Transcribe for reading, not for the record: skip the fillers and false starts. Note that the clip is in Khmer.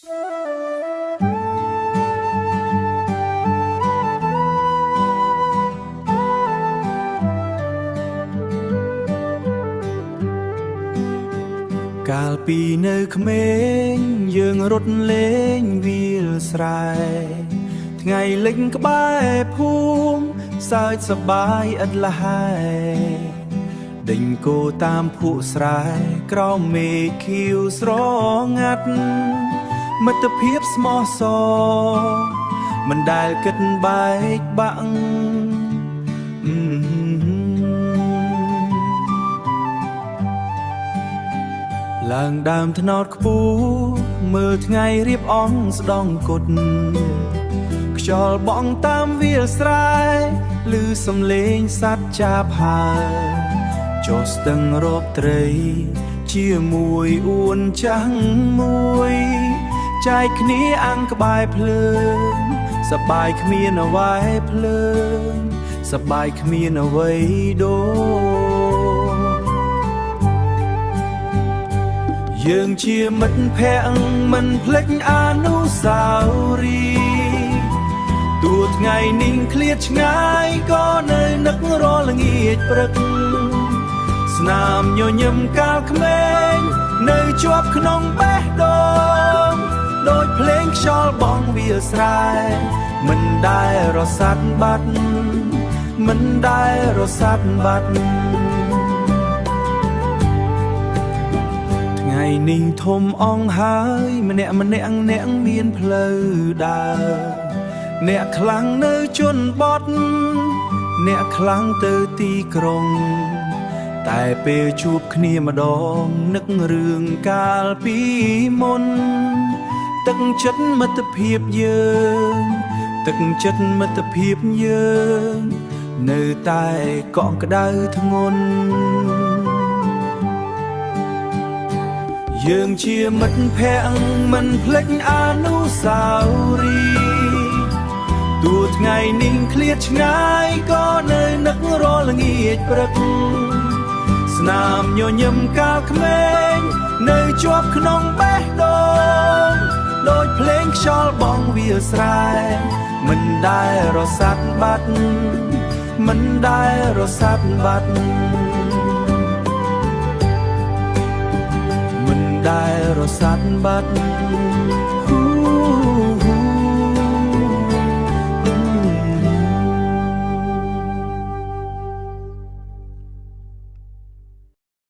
កាលពីនៅក្មេងយើងរត់លេងវាលស្រែថ្ងៃលិចក្បែរភូមិសើចសប្បាយឥតលះហើដេញគោតាមភក់ស្រែក្រោមមេឃខៀវស្រងាត់មិត្តភាពស្មោះសរមិនដែលគិតបែកបាក់ឡើងដើមថ្នោតខ្ពស់មើលថ្ងៃរៀបអងស្ដង់គុតខ្យល់បក់តាមវាលស្រែឮសំឡេងសត្វចាប់ហើចុះស្ទឹងរកត្រីជាមួយអួនចាំងមួយចែកគ្នាអាំងក្បែរភ្លើងសប្បាយគ្មានអ្វីភ្លើងសប្បាយគ្មានអ្វីដូរយើងជាមិត្តភក្តិមិនភ្លេចអនុស្សាវរីយ៍ទោះថ្ងៃនេះឃ្លាតឆ្ងាយក៏នៅនឹករាល់ល្ងាចព្រឹកស្នាមញញឹមកាលក្មេងនៅជាប់ក្នុងបេះដូងដូចភ្លេងខ្យល់បងវាលស្រែមិនដែលរសាត់បាត់មិនដែលរសាត់បាត់ថ្ងៃនេះធំអង្ហើយម្នាក់អ្នកមានផ្លូវដើរអ្នកខ្លាំងនៅជនបទអ្នកខ្លាំងទៅទីក្រុងតែពេលជួបគ្នាម្ដងនឹករឿងកាលពីមុនទឹកចិត្តមិត្តភាពយើងទឹកចិត្តមិត្តភាពយើងនៅតែកក់ក្ដៅធ្ងន់យើងជាមិត្តភក្តិមិនភ្លេចអនុស្សាវរីយ៍ទោះថ្ងៃនេះឃ្លាតឆ្ងាយក៏នៅនឹករាល់ល្ងាចព្រឹកស្នាមញញឹមកាលក្មេងនៅជាប់ក្នុងបេះដូងដូចភ្លេងខ្យល់បងវាលស្រែមិនដែលរសាត់បាត់មិនដែលរសាត់បាត់មិនដែលរសាត់បាត់